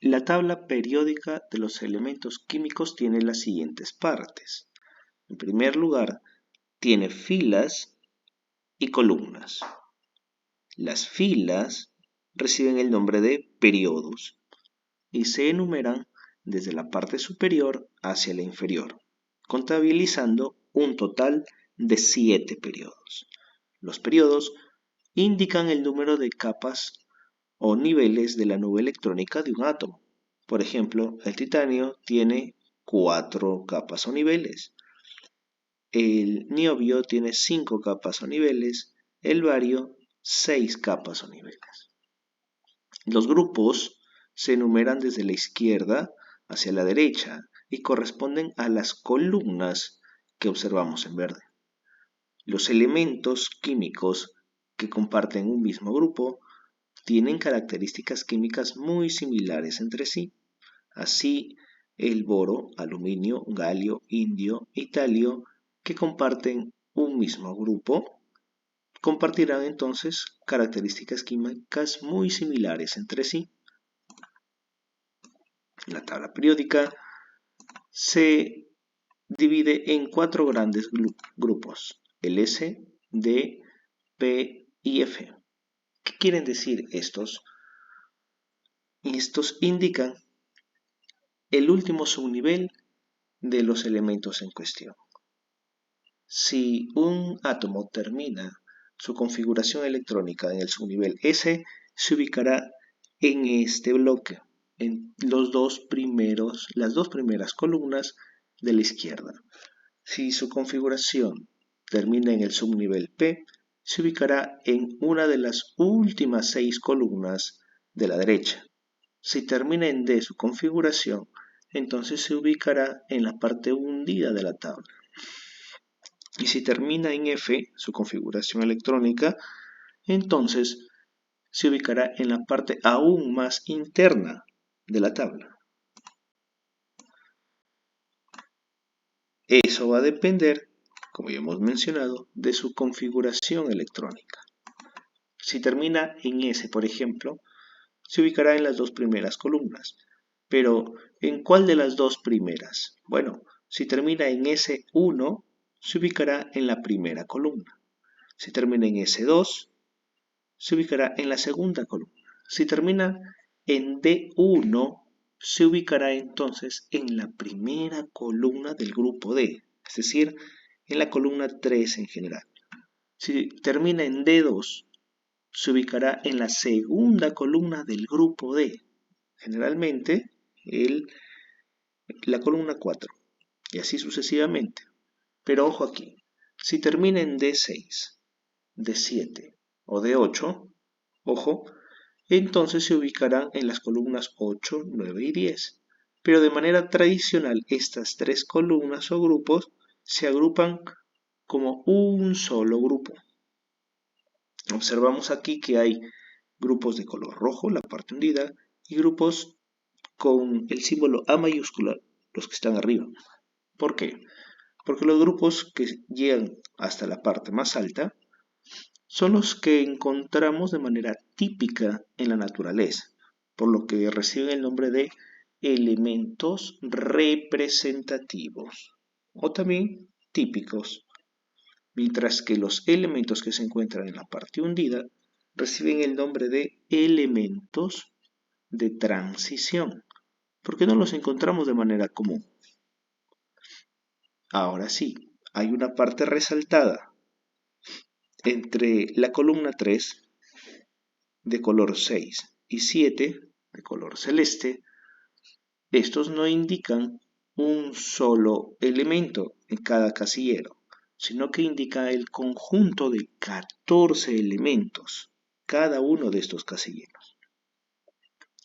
La tabla periódica de los elementos químicos tiene las siguientes partes. En primer lugar, tiene filas y columnas. Las filas reciben el nombre de periodos y se enumeran desde la parte superior hacia la inferior, contabilizando un total de 7 periodos. Los periodos indican el número de capas o niveles de la nube electrónica de un átomo. Por ejemplo, el titanio tiene 4 capas o niveles. El niobio tiene 5 capas o niveles. El bario, 6 capas o niveles. Los grupos se enumeran desde la izquierda hacia la derecha y corresponden a las columnas que observamos en verde. Los elementos químicos que comparten un mismo grupo tienen características químicas muy similares entre sí. Así, el boro, aluminio, galio, indio y talio, que comparten un mismo grupo, compartirán entonces características químicas muy similares entre sí. La tabla periódica se divide en 4 grandes grupos, el S, D, P y F. ¿Qué quieren decir estos? Estos indican el último subnivel de los elementos en cuestión. Si un átomo termina su configuración electrónica en el subnivel S, se ubicará en este bloque, en las dos primeras columnas de la izquierda. Si su configuración termina en el subnivel P, se ubicará en una de las últimas 6 columnas de la derecha. Si termina en D su configuración, entonces se ubicará en la parte hundida de la tabla. Y si termina en F su configuración electrónica, entonces se ubicará en la parte aún más interna de la tabla. Eso va a depender, como ya hemos mencionado, de su configuración electrónica. Si termina en S, por ejemplo, se ubicará en las 2 primeras columnas. Pero, ¿en cuál de las 2 primeras? Bueno, si termina en S1, se ubicará en la primera columna. Si termina en S2, se ubicará en la segunda columna. Si termina en D1, se ubicará entonces en la primera columna del grupo D, es decir, en la columna 3 en general. Si termina en D2, se ubicará en la segunda columna del grupo D, generalmente la columna 4, y así sucesivamente. Pero ojo aquí, si termina en D6, D7 o D8, ojo, entonces se ubicarán en las columnas 8, 9 y 10. Pero de manera tradicional, estas 3 columnas o grupos se agrupan como un solo grupo. Observamos aquí que hay grupos de color rojo, la parte hundida, y grupos con el símbolo A mayúscula, los que están arriba. ¿Por qué? Porque los grupos que llegan hasta la parte más alta son los que encontramos de manera típica en la naturaleza, por lo que reciben el nombre de elementos representativos o también típicos, mientras que los elementos que se encuentran en la parte hundida reciben el nombre de elementos de transición, porque no los encontramos de manera común. Ahora sí, hay una parte resaltada entre la columna 3 de color 6 y 7 de color celeste. Estos no indican un solo elemento en cada casillero, sino que indica el conjunto de 14 elementos, cada uno de estos casilleros.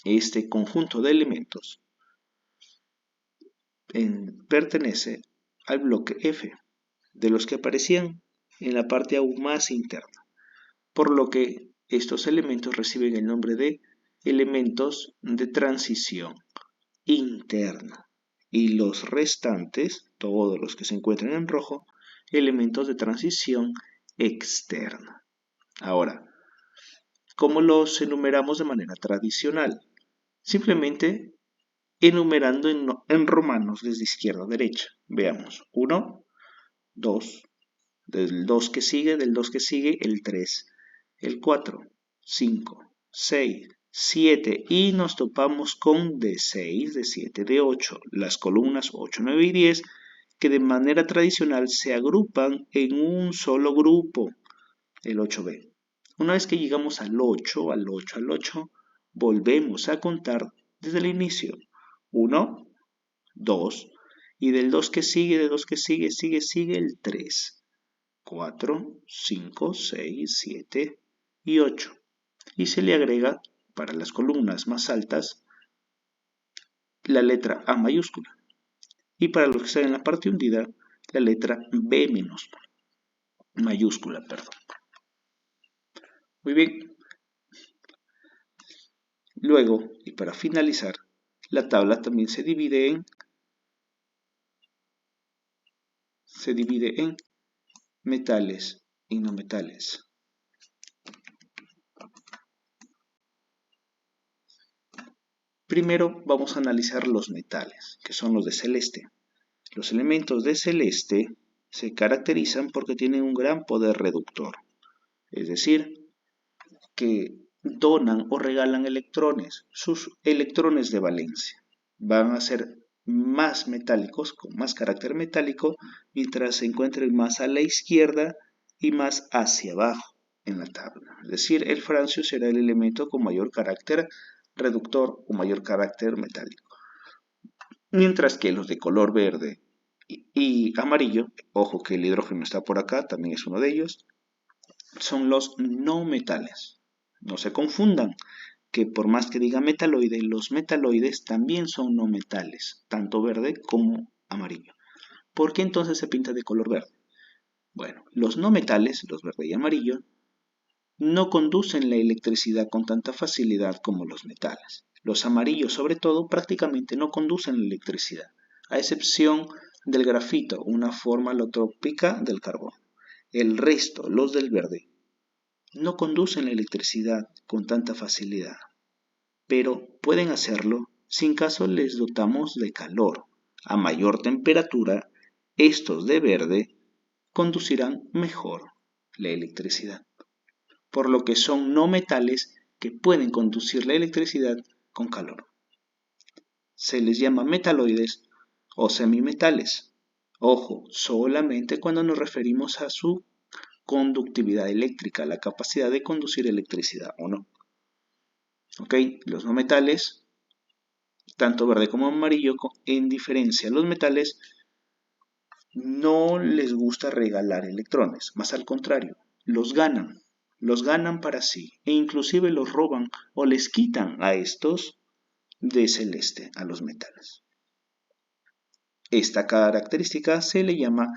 Este conjunto de elementos pertenece al bloque F, de los que aparecían en la parte aún más interna, por lo que estos elementos reciben el nombre de elementos de transición interna y los restantes, todos los que se encuentran en rojo, elementos de transición externa. Ahora, ¿cómo los enumeramos de manera tradicional? simplemente enumerando en romanos desde izquierda a derecha. Veamos, 1, 2, del 2 que sigue, el 3, el 4, 5, 6, 7 y nos topamos con D6, D7, D8, las columnas 8, 9 y 10 que de manera tradicional se agrupan en un solo grupo, el 8B. Una vez que llegamos al 8, al 8, al 8, volvemos a contar desde el inicio. 1, 2, y del 2 que sigue, sigue el 3, 4, 5, 6, 7 y 8. Y se le agrega, para las columnas más altas, la letra A mayúscula. Y para los que están en la parte hundida, la letra B mayúscula, perdón. Muy bien. Luego, y para finalizar, la tabla también se divide en metales y no metales. Primero vamos a analizar los metales, que son los de celeste. Los elementos de celeste se caracterizan porque tienen un gran poder reductor, es decir, que donan o regalan electrones, sus electrones de valencia. Van a ser más metálicos, con más carácter metálico, mientras se encuentren más a la izquierda y más hacia abajo en la tabla. Es decir, el francio será el elemento con mayor carácter reductor o mayor carácter metálico. Mientras que los de color verde y amarillo, ojo que el hidrógeno está por acá, también es uno de ellos, son los no metales. No se confundan, que por más que diga metaloide, los metaloides también son no metales, tanto verde como amarillo. ¿Por qué entonces se pinta de color verde? Bueno, los no metales, los verde y amarillo, no conducen la electricidad con tanta facilidad como los metales. Los amarillos, sobre todo, prácticamente no conducen la electricidad, a excepción del grafito, una forma alotrópica del carbón. El resto, los del verde, no conducen la electricidad con tanta facilidad, pero pueden hacerlo si en caso les dotamos de calor. A mayor temperatura, estos de verde conducirán mejor la electricidad, por lo que son no metales que pueden conducir la electricidad con calor. Se les llama metaloides o semimetales. Ojo, solamente cuando nos referimos a su conductividad eléctrica, la capacidad de conducir electricidad o no. Ok, los no metales, tanto verde como amarillo, en diferencia a los metales, no les gusta regalar electrones, más al contrario, los ganan para sí e inclusive los roban o les quitan a estos de celeste, a los metales. Esta característica se le llama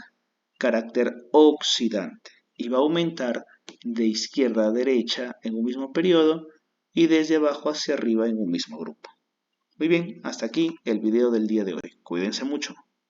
carácter oxidante y va a aumentar de izquierda a derecha en un mismo periodo y desde abajo hacia arriba en un mismo grupo. Muy bien, hasta aquí el video del día de hoy. Cuídense mucho.